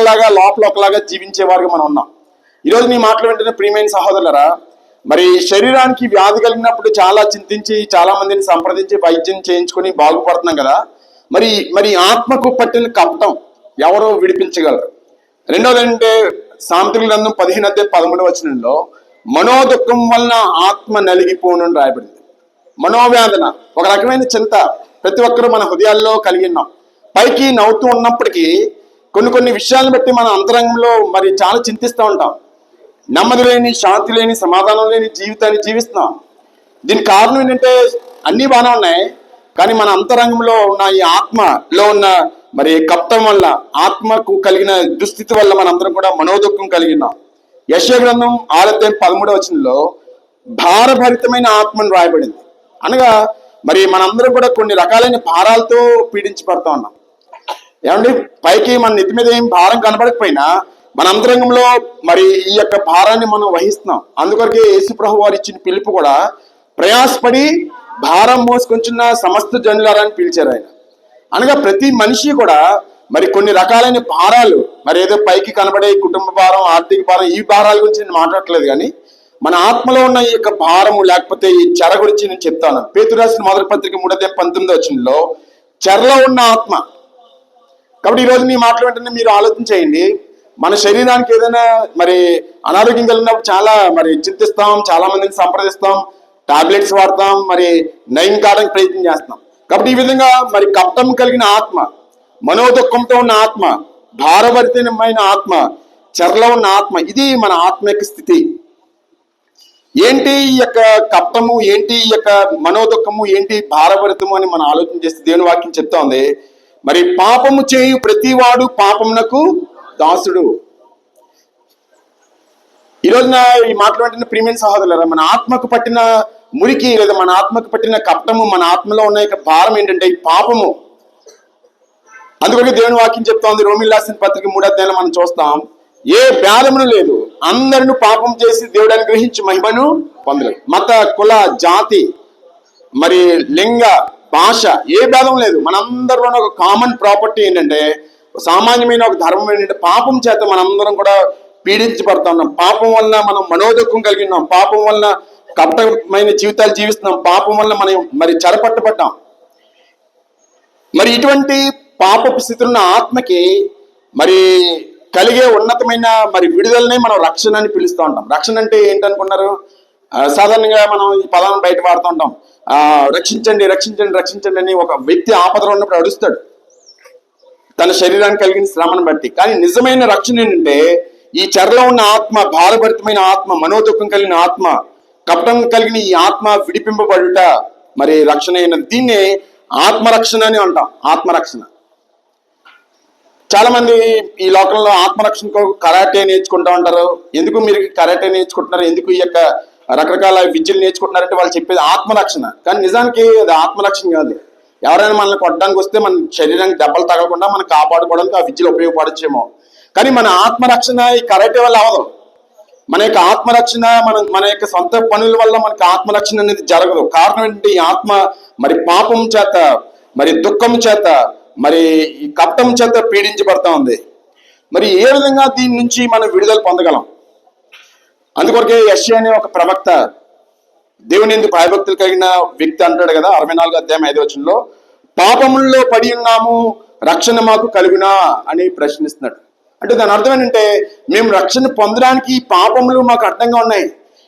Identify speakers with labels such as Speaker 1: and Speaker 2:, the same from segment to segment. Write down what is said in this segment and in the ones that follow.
Speaker 1: ఒకలాగా లోపల ఒకలాగా జీవించే వారికి మనం ఉన్నాం. ఈరోజు నీ మాటలు వింటున్న ప్రియమైన సహోదరులరా, మరి శరీరానికి వ్యాధి కలిగినప్పుడు చాలా చింతించి చాలా మందిని సంప్రదించి వైద్యం చేయించుకొని బాగుపడుతున్నాం కదా. మరి మరి ఆత్మకు పట్టిన కపటం ఎవరో విడిపించగలరు? రెండోది అంటే సామెతల గ్రంథం 15:13 మనోదుఖం వలన ఆత్మ నలిగిపోను అని రాయబడింది. మనోవేదన ఒక రకమైన చింత ప్రతి ఒక్కరూ మన హృదయాల్లో కలిగి ఉన్నాం. పైకి నవ్వుతూ ఉన్నప్పటికీ కొన్ని విషయాలను బట్టి మన అంతరంగంలో మరి చాలా చింతిస్తూ ఉంటాం. నెమ్మది లేని, శాంతి లేని, సమాధానం లేని జీవితాన్ని జీవిస్తున్నాం. దీనికి కారణం ఏంటంటే అన్నీ బాగానే ఉన్నాయి, కానీ మన అంతరంగంలో ఉన్న ఈ ఆత్మలో ఉన్న మరి కప్తం వల్ల, ఆత్మకు కలిగిన దుస్థితి వల్ల మనందరం కూడా మనోదుఖం కలిగినాం. యెషయా గ్రంథం 6:13 భారభరితమైన ఆత్మను రాయబడింది. అనగా మరి మనందరం కూడా కొన్ని రకాలైన భారాలతో పీడించబడతా ఉన్నాం. ఏమండి, పైకి మన నెత్తి మీద ఏం భారం కనబడకపోయినా మన అంతరంగంలో మరి ఈ యొక్క భారాన్ని మనం వహిస్తున్నాం. అందుకొరకే యేసు ప్రభు వారు ఇచ్చిన పిలుపు కూడా ప్రయాసపడి భారం మోసుకొంచున్న సమస్త జనులారని పిలిచారు ఆయన. అనగా ప్రతి మనిషి కూడా మరి కొన్ని రకాలైన భారాలు, మరి ఏదో పైకి కనబడే కుటుంబ భారం, ఆర్థిక భారం, ఈ భారాల గురించి నేను మాట్లాడట్లేదు, కానీ మన ఆత్మలో ఉన్న ఈ యొక్క భారము లేకపోతే ఈ చెర గురించి నేను చెప్తాను. పేతురు రాసిన మొదటి పత్రిక 3:19 చెరలో ఉన్న ఆత్మ. కాబట్టి ఈరోజు నీ మాటలు వెంటనే మీరు ఆలోచన చేయండి. మన శరీరానికి ఏదైనా మరి అనారోగ్యం కలిగినప్పుడు చాలా మరి చింతిస్తాం, చాలా మందిని సంప్రదిస్తాం, టాబ్లెట్స్ వాడతాం, మరి నయం కావడానికి ప్రయత్నం చేస్తాం. కాబట్టి ఈ విధంగా మరి కపటం కలిగిన ఆత్మ, మనోదుఖంతో ఉన్న ఆత్మ, భారభరితమైన ఆత్మ, చెరలో ఉన్న ఆత్మ, ఇది మన ఆత్మ యొక్క స్థితి. ఏంటి ఈ యొక్క కపటము, ఏంటి ఈ యొక్క మనోదుఖము, ఏంటి భారభరితము అని మనం ఆలోచన చేస్తే దేవుని వాక్యం చెప్తా ఉంది. మరి పాపము చేయు ప్రతివాడు పాపమునకు దాసుడు. ఈ రోజున ఈ మాట్లాడిన ప్రియమైన సహోదరులారా, మన ఆత్మకు పట్టిన మురికి లేదా మన ఆత్మకు పట్టిన కపటము, మన ఆత్మలో ఉన్న యొక్క భారం ఏంటంటే ఈ పాపము. అందుకని దేవుని వాక్యం చెప్తా ఉంది. రోమీయులకు రాసిన పత్రిక 3:10 మనం చూస్తాం, ఏ భేదమును లేదు, అందరిని పాపం చేసి దేవుడు అనుగ్రహించి మహిమను పొందలేదు. మత, కుల, జాతి, మరి లింగ, భాష, ఏ భేదం లేదు. మనందరిలోనే ఒక కామన్ ప్రాపర్టీ ఏంటంటే, సామాన్యమైన ఒక ధర్మం ఏంటంటే, పాపం చేత మనందరం కూడా పీడించబడతా ఉన్నాం. పాపం వలన మనం మనోదుఖం కలిగి ఉన్నాం. పాపం వలన కపటమైన జీవితాలు జీవిస్తున్నాం. పాపం వలన మనం మరి చెరపట్టబడ్డాం. మరి ఇటువంటి పాపపు స్థితి ఉన్న ఆత్మకి మరి కలిగే ఉన్నతమైన మరి విడుదలనే మనం రక్షణ అని పిలుస్తూ ఉంటాం. రక్షణ అంటే ఏంటనుకున్నారు? సాధారణంగా మనం ఈ పదాలను బయట వాడుతూ ఉంటాం. రక్షించండి, రక్షించండి, రక్షించండి అని ఒక వ్యక్తి ఆపదలో ఉన్నప్పుడు అడుస్తాడు, తన శరీరానికి కలిగిన శ్రమను బట్టి. కానీ నిజమైన రక్షణ ఏంటంటే, ఈ చెరలో ఉన్న ఆత్మ, భారభరితమైన ఆత్మ, మనోదుఖం కలిగిన ఆత్మ, కపటం కలిగిన ఈ ఆత్మ విడిపింపబడుట మరి రక్షణ అయినది. దీన్ని ఆత్మరక్షణ అని అంటాం. ఆత్మరక్షణ. చాలా మంది ఈ లోకంలో ఆత్మరక్షణకు కరాటే నేర్చుకుంటా ఉంటారు. ఎందుకు మీరు కరాటే నేర్చుకుంటున్నారు, ఎందుకు ఈ యొక్క రకరకాల విద్యలు నేర్చుకుంటున్నారంటే వాళ్ళు చెప్పేది ఆత్మరక్షణ. కానీ నిజానికి అది ఆత్మరక్షణ కాదు. ఎవరైనా మనల్ని కొట్టడానికి వస్తే మన శరీరానికి దెబ్బలు తగలకుండా మనం కాపాడుకోవడానికి ఆ విద్యలు ఉపయోగపడచ్చేమో. కానీ మన ఆత్మరక్షణ ఈ కరాటే వల్ల అవదు. మన యొక్క ఆత్మరక్షణ మన యొక్క సొంత పనుల వల్ల మనకి ఆత్మరక్షణ అనేది జరగదు. కారణం ఏంటంటే, ఈ ఆత్మ మరి పాపం చేత, మరి దుఃఖం చేత, మరి ఈ కపటం చేత పీడించబడతా ఉంది. మరి ఏ విధంగా దీని నుంచి మనం విడుదల పొందగలం? అందుకొరకే యెషయా అనే ఒక ప్రవక్త దేవుని యందు భయభక్తులు కలిగిన వ్యక్తి అంటాడు కదా, 64:5 పాపముల్లో పడి ఉన్నాము, రక్షణ మాకు కలుగునా అని ప్రశ్నిస్తున్నాడు. అంటే దాని అర్థం ఏంటంటే, మేము రక్షణ పొందడానికి ఈ పాపములు మాకు అడ్డంగా ఉన్నాయి,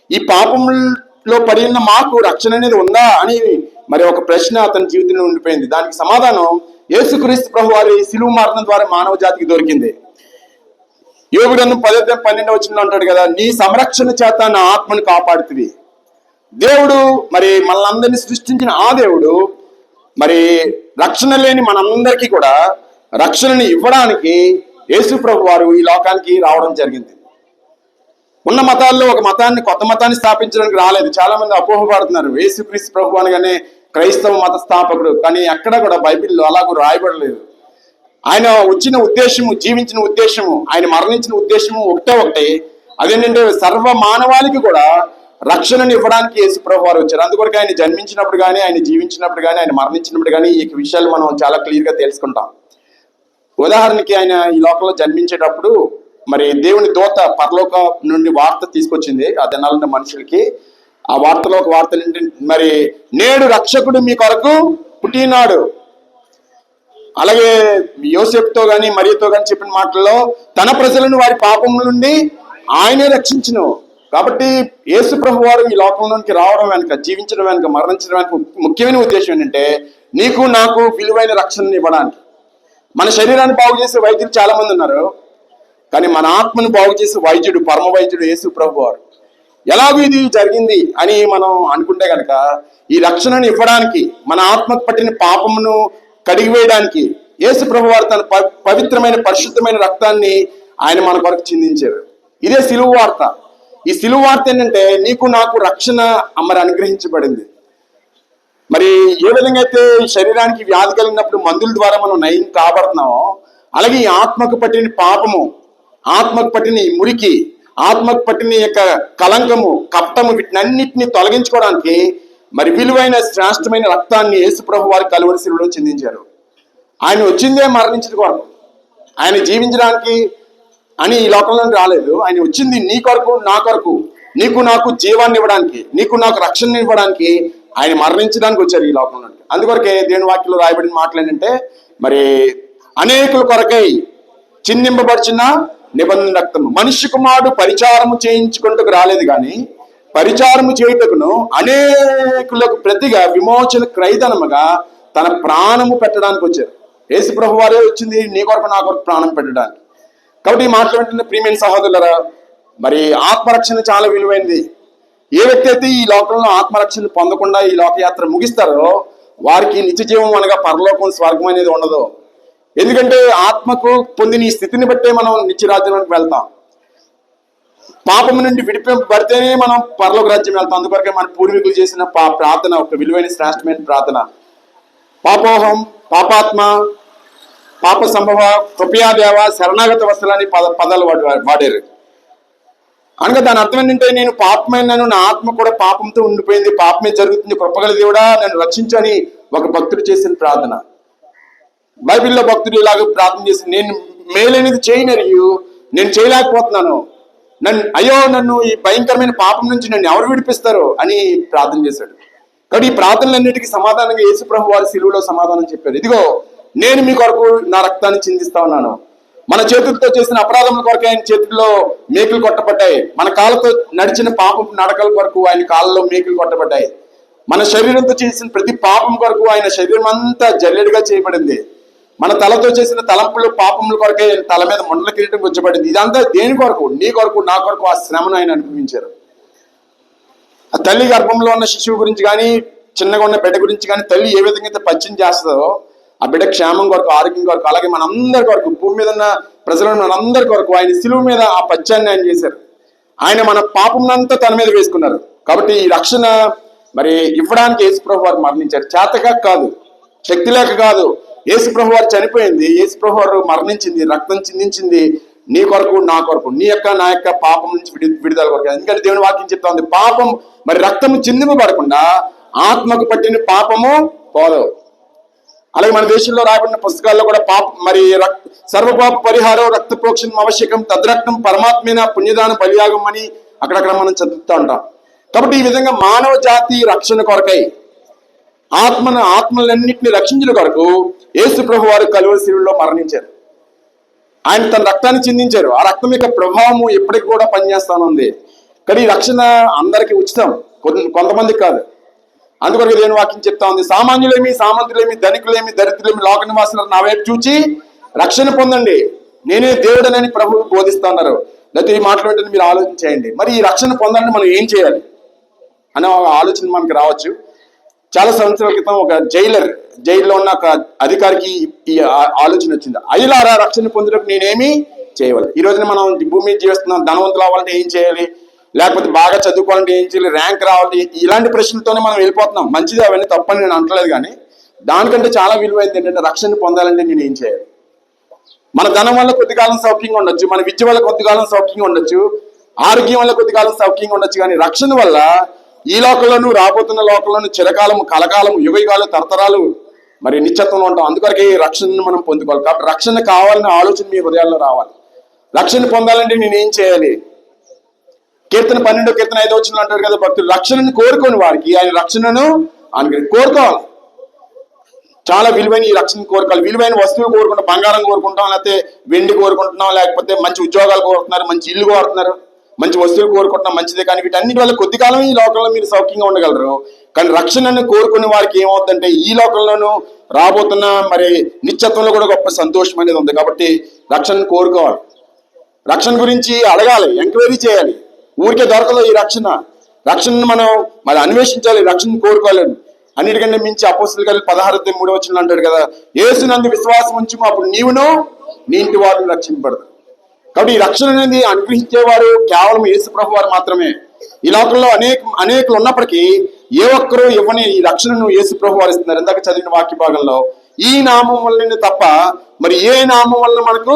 Speaker 1: ఈ పాపముల్లో పడి ఉన్న మాకు రక్షణ అనేది ఉందా అని మరి ఒక ప్రశ్న అతని జీవితంలో ఉండిపోయింది. దానికి సమాధానం యేసుక్రీస్తు ప్రభు వారి శిలువ మరణం ద్వారా మానవ జాతికి దొరికింది. యోబు గ్రంథం 10:12 అంటాడు కదా, నీ సంరక్షణ చేత నా ఆత్మను కాపాడుతుంది. దేవుడు మరి మనల్ని సృష్టించిన ఆ దేవుడు మరి రక్షణ లేని మనందరికీ కూడా రక్షణని ఇవ్వడానికి యేసు ప్రభు వారు ఈ లోకానికి రావడం జరిగింది. ఉన్న మతాల్లో ఒక మతాన్ని, కొత్త మతాన్ని స్థాపించడానికి రాలేదు. చాలా మంది అపోహపడుతున్నారు. యేసుక్రీస్తు ప్రభు అనగానే క్రైస్తవ మత స్థాపకుడు, కానీ ఎక్కడ కూడా బైబిల్లో అలాగూ రాయబడలేదు. ఆయన వచ్చిన ఉద్దేశము, జీవించిన ఉద్దేశము, ఆయన మరణించిన ఉద్దేశము ఒకటే. అదేంటంటే సర్వ మానవాళికి కూడా రక్షణను ఇవ్వడానికి యేసు ప్రభు వారు వచ్చారు. అందుకొరకు ఆయన జన్మించినప్పుడు కానీ, ఆయన జీవించినప్పుడు కానీ, ఆయన మరణించినప్పుడు కానీ ఈ విషయాలు మనం చాలా క్లియర్గా తెలుసుకుంటాం. ఉదాహరణకి ఆయన ఈ లోకంలో జన్మించేటప్పుడు మరి దేవుని దూత పరలోక నుండి వార్త తీసుకొచ్చింది ఆ దినాలున్న మనుషులకి. ఆ వార్తలో ఒక వార్త ఏంటి, మరి నేడు రక్షకుడు మీ కొరకు పుట్టినాడు. అలాగే యోసేపుతో గాని మరియతో గాని చెప్పిన మాటల్లో తన ప్రజలను వారి పాపముల నుండి ఆయనే రక్షించును. కాబట్టి యేసు ప్రభు వారు ఈ లోకంలోనికి రావడం వెనుక, జీవించడం వెనుక, మరణించడం వెనుక ముఖ్యమైన ఉద్దేశం ఏంటంటే నీకు నాకు విలువైన రక్షణను ఇవ్వడానికి. మన శరీరాన్ని బాగు చేసే వైద్యులు చాలా మంది ఉన్నారు, కానీ మన ఆత్మను బాగు చేసే వైద్యుడు, పరమ వైద్యుడు యేసు ప్రభు వారు. ఎలాగూ ఇది జరిగింది అని మనం అనుకుంటే కనుక ఈ రక్షణను ఇవ్వడానికి, మన ఆత్మకు పట్టిన పాపమును కడిగివేయడానికి యేసు ప్రభు వారు తన పవిత్రమైన పరిశుద్ధమైన రక్తాన్ని ఆయన మన కొరకు చిందించారు. ఇదే సిలువ వార్త. ఈ సిలువ వార్త ఏంటంటే నీకు నాకు రక్షణ మరి అనుగ్రహించబడింది. మరి ఏ విధంగా అయితే శరీరానికి వ్యాధి కలిగినప్పుడు మందుల ద్వారా మనం నయం కాబడుతున్నామో, అలాగే ఈ ఆత్మకు పట్టిన పాపము, ఆత్మకు పట్టిన ఈ మురికి, ఆత్మకు పట్టిన యొక్క కలంకము, కపటము, వీటినన్నిటిని తొలగించుకోవడానికి మరి విలువైన శ్రేష్టమైన రక్తాన్ని యేసు ప్రభు వారి కలువరి శిలువలో చిందించారు. ఆయన వచ్చిందే మరణించడం కొరకు, ఆయన జీవించడానికి అని ఈ లోకంలోకి రాలేదు. ఆయన వచ్చింది నీ కొరకు, నా కొరకు, నీకు నాకు జీవాన్ని ఇవ్వడానికి, నీకు నాకు రక్షణ ఇవ్వడానికి ఆయన మరణించడానికి వచ్చారు ఈ లోకంలోకి. అందుకొరకే దేవుని వాక్యంలో రాయబడిన మాటలు ఏంటంటే మరి అనేకుల కొరకై చిందింపబడిచిన నిబంధన రక్తము. మనిషి కుమారుడు పరిచారము చేయించుకుంటూ రాలేదు, కానీ పరిచారము చేయుటకును అనేకులకు ప్రతిగా విమోచన క్రైదనముగా తన ప్రాణము పెట్టడానికి వచ్చారు. యేసు ప్రభు వారే వచ్చింది నీ కొరకు నా కొరకు ప్రాణం పెట్టడానికి. కాబట్టి మాట్లాడుతున్న ప్రియమైన సహోదరులరా, మరి ఆత్మరక్షణ చాలా విలువైనది. ఏ వ్యక్తి అయితే ఈ లోకంలో ఆత్మరక్షణ పొందకుండా ఈ లోకయాత్ర ముగిస్తారో వారికి నిత్య జీవం అనగా పరలోకం, స్వర్గం అనేది ఉండదు. ఎందుకంటే ఆత్మకు పొందిన ఈ స్థితిని బట్టే మనం నిత్యరాజ్యంలోకి వెళ్తాం. పాపం నుండి విడిపింపబడితేనే మనం పరలోక రాజ్యం వెళ్తాం. అందుకొరకే మన పూర్వీకులు చేసిన ప్రార్థన ఒక విలువైన శ్రేష్టమైన ప్రార్థన. పాపోహం, పాపాత్మ, పాప సంభవ, కృపయాదేవ, శరణాగత వస్తులని పదాలు వాడారు. అనగా దాని అర్థం ఏంటంటే నేను పాపమైనాను, నా ఆత్మ కూడా పాపంతో ఉండిపోయింది, పాపమే జరుగుతుంది, కృపగల దేవుడా నన్ను రక్షించని ఒక భక్తుడు చేసిన ప్రార్థన. బైబిల్లో భక్తుడు ఇలాగ ప్రార్థన చేసి నేను మేలైనది చేయనరియు నేను చేయలేకపోతున్నాను, నన్ను ఈ భయంకరమైన పాపం నుంచి నన్ను ఎవరు విడిపిస్తారు అని ప్రార్థన చేశాడు. కాబట్టి ఈ ప్రార్థనలన్నిటికీ సమాధానంగా యేసు ప్రభు వారి సిలువలో సమాధానం చెప్పారు. ఇదిగో నేను మీ కొరకు నా రక్తాన్ని చిందిస్తా ఉన్నాను. మన చేతులతో చేసిన అపరాధముల కొరకు ఆయన చేతుల్లో మేకులు కొట్టబడ్డాయి. మన కాళ్ళతో నడిచిన పాపం నడకల కొరకు ఆయన కాళ్ళలో మేకులు కొట్టబడ్డాయి. మన శరీరంతో చేసిన ప్రతి పాపం కొరకు ఆయన శరీరం అంతా జల్లెడిగా చేయబడింది. మన తలతో చేసిన తలంపులు పాపముల కొరకే తల మీద మండల కిరీటం గుచ్చబడింది. ఇదంతా దేని కొరకు? నీ కొరకు, నా కొరకు ఆ శ్రమను ఆయన అనుభవించారు. ఆ తల్లి గర్భంలో ఉన్న శిశువు గురించి కానీ, చిన్నగా ఉన్న బిడ్డ గురించి కానీ తల్లి ఏ విధంగా అయితే పచ్చిని చేస్తుందో ఆ బిడ్డ క్షేమం కొరకు, ఆరోగ్యం కొరకు, అలాగే మనందరి కొరకు, భూమి మీద ఉన్న ప్రజలను మనందరి కొరకు ఆయన సిలువ మీద ఆ పచ్చాన్ని ఆయన చేశారు. ఆయన మన పాపంనంతా తన మీద వేసుకున్నారు. కాబట్టి ఈ రక్షణ మరి ఇవ్వడానికి యేసు ప్రభు వారు మరణించారు. చేతగా కాదు, శక్తి లేక కాదు. యేసు ప్రభు వారు చనిపోయింది, యేసు ప్రభు వారు మరణించింది, రక్తం చిందించింది నీ కొరకు, నా కొరకు, నీ యొక్క నా యొక్క పాపం నుంచి విడుదల కొరకు. ఎందుకంటే దేవుని వాక్యం చెప్తా ఉంది, పాపం మరి రక్తము చిందింపబడకుండా ఆత్మకు పట్టిన పాపము పోదు. అలాగే మన దేశంలో రాబడిన పుస్తకాల్లో కూడా సర్వపాప పరిహారం, రక్త ప్రోక్షణం ఆవశ్యకం, తద్రక్తం పరమాత్మైన పుణ్యదాన బలియాగం అని అక్కడక్కడ మనం చదువుతూ ఉంటాం. కాబట్టి ఈ విధంగా మానవ జాతి రక్షణ కొరకై ఆత్మలన్నింటినీ రక్షించిన కొరకు యేసు ప్రభు వారు కలువరి శిలువలో మరణించారు. ఆయన తన రక్తాన్ని చిందించారు. ఆ రక్తం యొక్క ప్రభావము ఎప్పటికి కూడా పనిచేస్తానుంది. కానీ ఈ రక్షణ అందరికీ ఉచితం, కొంతమందికి కాదు. అందుకొరకు దేవుని వాక్యం చెప్తా ఉంది, సామాన్యులేమి, సామంతులేమి, ధనికులేమి, దరిద్రులేమి, లోక నివాసులు నా వైపు చూచి రక్షణ పొందండి, నేనే దేవుడనని ప్రభు బోధిస్తా ఉన్నారు. లేకపోతే ఈ మాటలు ఏంటని మీరు ఆలోచన చేయండి. మరి ఈ రక్షణ పొందాలని మనం ఏం చేయాలి అనే ఆలోచన మనకి రావచ్చు. చాలా సంవత్సరాల క్రితం ఒక జైల్లో ఉన్న ఒక అధికారికి ఈ ఆలోచన వచ్చింది. అయ్యలారా, రక్షణ పొందడానికి నేనేమి చేయవాలి? ఈ రోజున మనం భూమి మీద జీవిస్తున్నాం, ధనవంతులు అవ్వాలంటే ఏం చేయాలి, లేకపోతే బాగా చదువుకోవాలంటే ఏం చేయాలి, ర్యాంక్ రావాలి, ఇలాంటి ప్రశ్నలతోనే మనం వెళ్ళిపోతున్నాం. మంచిది, అవన్నీ తప్పని నేను అంటలేదు, కానీ దానికంటే చాలా విలువైంది ఏంటంటే రక్షణ పొందాలంటే నేను ఏం చేయాలి? మన ధనం వల్ల కొద్దికాలం సౌఖ్యంగా ఉండొచ్చు, మన విద్య వల్ల కొద్దికాలం సౌఖ్యంగా ఉండొచ్చు, ఆరోగ్యం వల్ల కొద్దికాలం సౌఖ్యంగా ఉండొచ్చు, కానీ రక్షణ వల్ల ఈ లోకంలోనూ రాబోతున్న లోకంలోనూ చిరకాలము, కలకాలము, యుగయుగాలు, తరతరాలు మరి నిత్యత్వంలో ఉంటాం. అందుకొరకే ఈ రక్షణను మనం పొందుకోవాలి. కాబట్టి రక్షణ కావాలనే ఆలోచన మీ హృదయాల్లో రావాలి. రక్షణ పొందాలంటే నేనేం చేయాలి? కీర్తన 12:5 అంటారు కదా భక్తులు, రక్షణను కోరుకోని వారికి ఆయన రక్షణను కోరుకోవాలి. చాలా విలువైన ఈ రక్షణ కోరుకోవాలి. విలువైన వస్తువులు కోరుకుంటాం, బంగారం కోరుకుంటాం, లేకపోతే వెండి కోరుకుంటున్నాం, లేకపోతే మంచి ఉద్యోగాలు కోరుతున్నారు, మంచి ఇల్లు కోరుతున్నారు, మంచి వస్తువులు కోరుకుంటున్నాం, మంచిదే. కానీ వీటన్నిటి వల్ల కొద్ది కాలం ఈ లోకంలో మీరు సౌఖ్యంగా ఉండగలరు. కానీ రక్షణను కోరుకునే వారికి ఏమవుతుందంటే ఈ లోకంలోనూ రాబోతున్న మరి నిత్యత్వంలో కూడా గొప్ప సంతోషం అనేది ఉంది. కాబట్టి రక్షణను కోరుకోవాలి. రక్షణ గురించి అడగాలి, ఎంక్వైరీ చేయాలి. ఊరికే దొరకదు ఈ రక్షణ. రక్షణను మనం మరి అన్వేషించాలి, రక్షణను కోరుకోవాలి. అన్నిటికంటే మించి అపోస్తలుల కార్యాలు 16:3 అంటాడు కదా, యేసునందు విశ్వాసం ఉంచుము, అప్పుడు నీవును నీ ఇంటి వారిని రక్షింపబడదు. కాబట్టి ఈ రక్షణ అనేది అనుగ్రహించేవారు కేవలం యేసు ప్రభు వారు మాత్రమే. ఈ లోకంలో అనేకులు ఉన్నప్పటికీ ఏ ఒక్కరూ ఇవ్వని ఈ రక్షణను యేసు ప్రభు వారు ఇస్తున్నారు. ఇందాక చదివిన వాక్య భాగంలో ఈ నామం వల్లనే తప్ప మరి ఏ నామం వల్ల మనకు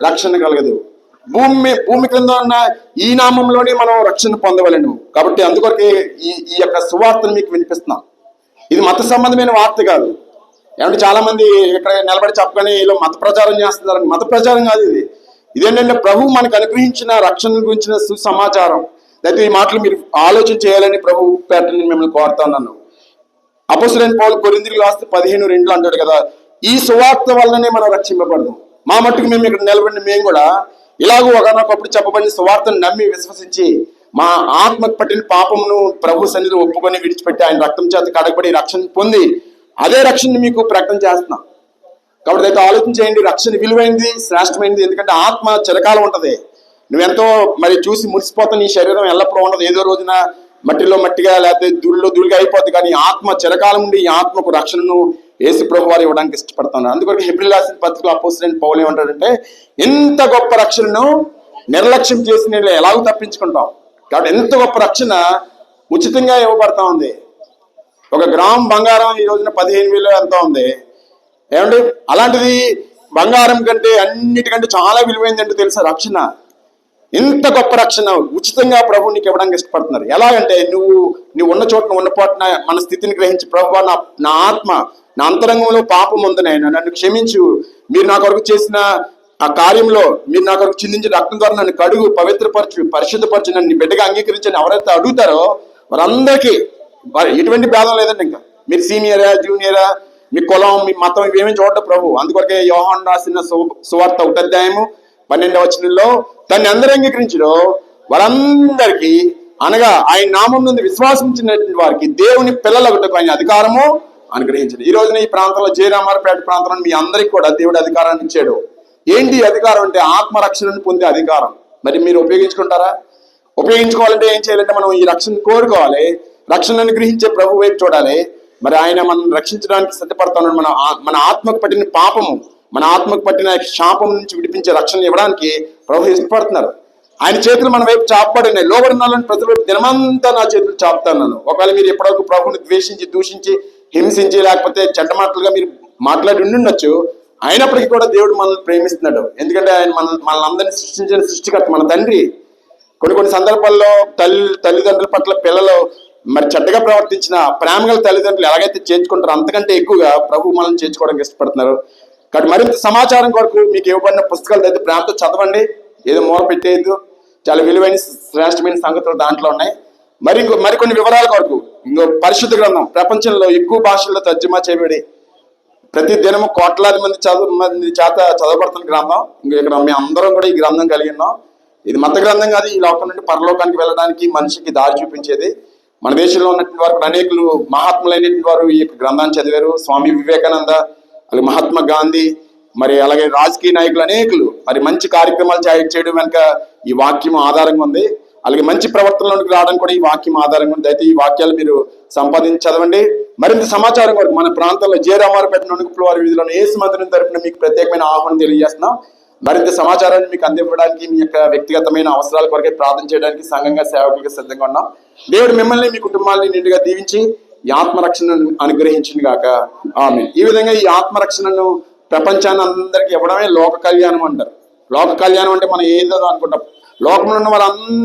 Speaker 1: రక్షణ కలగదు. భూమి క్రింద ఉన్న ఈ నామంలోనే మనం రక్షణ పొందవలను. కాబట్టి అందుకొరకే ఈ యొక్క సువార్తను మీకు వినిపిస్తున్నాం. ఇది మత సంబంధమైన వార్త కాదు. ఏమంటే చాలా మంది ఇక్కడ నిలబడి చెప్పగానే ఇలా మత ప్రచారం చేస్తున్నారు. మత ప్రచారం కాదు ఇది. ఇదేంటంటే ప్రభు మనకు అనుగ్రహించిన రక్షణ గురించిన సుసమాచారం. అయితే ఈ మాటలు మీరు ఆలోచన చేయాలని ప్రభు పేట మిమ్మల్ని కోరుతున్నాను. అపోస్తలుడైన పౌలు కొరింథీయులకు రాస్తే 15:2 అంటాడు కదా, ఈ సువార్త వల్లనే మనం రక్షింపబడదాం. మా మట్టుకు మేము ఇక్కడ నిలబడిన మేము కూడా ఇలాగూ ఒకనొకప్పుడు చెప్పబడిన సువార్తను నమ్మి విశ్వసించి మా ఆత్మకు పట్టిన పాపమును ప్రభు సన్నిధిలో ఒప్పుకొని విడిచిపెట్టి ఆయన రక్తం చేత కడగబడి రక్షణ పొంది అదే రక్షణని మీకు ప్రకటన చేస్తున్నాం. కాబట్టి అయితే ఆలోచన చేయండి. రక్షణ విలువైనది, శ్రేష్టమైనది. ఎందుకంటే ఆత్మ చిరకాలం ఉంటది. నువ్వెంతో మరి చూసి మురిసిపోతావు, నీ శరీరం ఎల్లప్పుడూ ఉండదు. ఏదో రోజున మట్టిలో మట్టిగా లేకపోతే ధూళిగా అయిపోద్ది. కానీ ఆత్మ చిరకాలం ఉండి ఈ ఆత్మకు రక్షణను యేసు ప్రభు వారు ఇవ్వడానికి ఇష్టపడతాను. అందుకొరకు హెబ్రీయులకు రాసిన పత్రికలో అపోస్తలుడైన పౌలు ఏమంటాడంటే, ఎంత గొప్ప రక్షణను నిర్లక్ష్యం చేసి నేను ఎలాగో తప్పించుకుంటాం. కాబట్టి ఎంత గొప్ప రక్షణ ఉచితంగా ఇవ్వబడతా ఉంది. 1 గ్రామ్ బంగారం ఈ రోజున 15,000 ఎంత ఉంది ఏమండి? అలాంటిది బంగారం కంటే అన్నిటికంటే చాలా విలువైందంటే తెలుసా రక్షణ. ఇంత గొప్ప రక్షణ ఉచితంగా ప్రభు నీకు ఇవ్వడానికి ఇష్టపడుతున్నారు. ఎలాగంటే నువ్వు ఉన్న చోట ఉన్న పోటున మన స్థితిని గ్రహించి, ప్రభు నా ఆత్మ నా అంతరంగంలో పాపం ఉందనైనా నన్ను క్షమించు, మీరు నా కొరకు చేసిన ఆ కార్యంలో మీరు నా కొరకు చిందించిన రక్తం ద్వారా నన్ను కడుగు, పవిత్రపరచు, పరిశుద్ధపరచు, నన్ను బిడ్డగా అంగీకరించని ఎవరైతే అడుగుతారో వారందరికీ ఎటువంటి భేదం లేదండి. ఇంకా మీరు సీనియరా జూనియరా మీ కులం మీ మతం ఇవేమీ చూడటం ప్రభు. అందుకొరకే యోహాను రాసిన సువార్త 1:12 తన్ని అందరూ అంగీకరించడం వారందరికీ అనగా ఆయన నామం నుండి విశ్వాసించినటువంటి వారికి దేవుని పిల్లలకు ఆయన అధికారము అనుగ్రహించాడు. ఈ రోజున ఈ ప్రాంతంలో జయరామారపేట ప్రాంతంలో మీ అందరికీ కూడా దేవుడు అధికారాన్ని ఇచ్చాడు. ఏంటి అధికారం అంటే ఆత్మరక్షణను పొందే అధికారం. మరి మీరు ఉపయోగించుకుంటారా? ఉపయోగించుకోవాలంటే ఏం చేయాలంటే మనం ఈ రక్షణ కోరుకోవాలి, రక్షణ అనుగ్రహించే ప్రభు వైపు చూడాలి. మరి ఆయన మనం రక్షించడానికి సిద్ధపడతాను. మన ఆత్మకు పట్టిన పాపము, మన ఆత్మకు పట్టిన శాపం నుంచి విడిపించే రక్షణ ఇవ్వడానికి ప్రభు ఇష్టపడుతున్నారు. ఆయన చేతులు మన వైపు చాపబడినాయి. లోబడినాలని ప్రతి వైపు దినమంతా నా చేతులు చాపుతాను. ఒకవేళ మీరు ఎప్పటివరకు ప్రభుని ద్వేషించి దూషించి హింసించి లేకపోతే చెడ్డ మాటలుగా మీరు మాట్లాడి ఉండుండొచ్చు, అయినప్పటికీ కూడా దేవుడు మనల్ని ప్రేమిస్తున్నాడు. ఎందుకంటే ఆయన మనల్ని అందరినీ సృష్టించిన సృష్టికర్త, మన తండ్రి. కొన్ని సందర్భాల్లో తల్లిదండ్రుల పట్ల పిల్లలు మరి చెడ్డగా ప్రవర్తించిన ప్రేమగల తల్లిదండ్రులు ఎలాగైతే చేర్చుకుంటారో అంతకంటే ఎక్కువగా ప్రభు మనల్ని చేర్చుకోవడానికి ఇష్టపడుతున్నారు. కాబట్టి మరింత సమాచారం కొరకు మీకు ఇవ్వబడిన పుస్తకాలు అయితే ప్రేమతో చదవండి, ఏదో మూల పెట్టేయద్దు. చాలా విలువైన శ్రేష్టమైన సంగతులు దాంట్లో ఉన్నాయి. మరికొన్ని వివరాల కొరకు ఇంకో పరిశుద్ధ గ్రంథం ప్రపంచంలో ఎక్కువ భాషల్లో తర్జుమా చేయబడి ప్రతి దినము కోట్లాది మంది చేత చదవబడుతున్న గ్రంథం. ఇంకా ఇక్కడ మేము అందరం కూడా ఈ గ్రంథం కలిగి ఉన్నాం. ఇది మత గ్రంథం కాదు, ఈ లోకం నుండి పరలోకానికి వెళ్ళడానికి మనిషికి దారి చూపించేది. మన దేశంలో ఉన్నటువంటి వారు అనేకులు మహాత్ములైనటువంటి వారు ఈ యొక్క గ్రంథాన్ని చదివారు. స్వామి వివేకానంద, అలాగే మహాత్మా గాంధీ, మరి అలాగే రాజకీయ నాయకులు అనేకులు మరి మంచి కార్యక్రమాలు చేయడం వెనుక ఈ వాక్యం ఆధారంగా ఉంది. అలాగే మంచి ప్రవర్తనలోకి రావడానికి కూడా ఈ వాక్యం ఆధారంగా ఉంది. అయితే ఈ వాక్యాలు మీరు సంపాదించి చదవండి. మరింత సమాచారం కొరకు మన ప్రాంతంలో జయరామారపేట నొనుగుపుల వారి వీధిలో యేసు మందిరం తరపున మీకు ప్రత్యేకమైన ఆహ్వానం తెలియజేస్తున్నాం. మరింత సమాచారాన్ని మీకు అందివ్వడానికి మీ యొక్క వ్యక్తిగతమైన అవసరాల కొరకే ప్రార్థన చేయడానికి సంఘంగా సేవకులుగా సిద్ధంగా ఉన్నాం. దేవుడు మిమ్మల్ని మీ కుటుంబాన్ని నిండుగా దీవించి ఈ ఆత్మరక్షణను అనుగ్రహించింది గాక. ఆమేన్. ఈ విధంగా ఈ ఆత్మరక్షణను ప్రపంచాన్ని అందరికీ ఇవ్వడమే లోక కళ్యాణం అంటారు. లోక కళ్యాణం అంటే మనం ఏదో అనుకుంటాం. లోకంలో ఉన్న వాళ్ళందరూ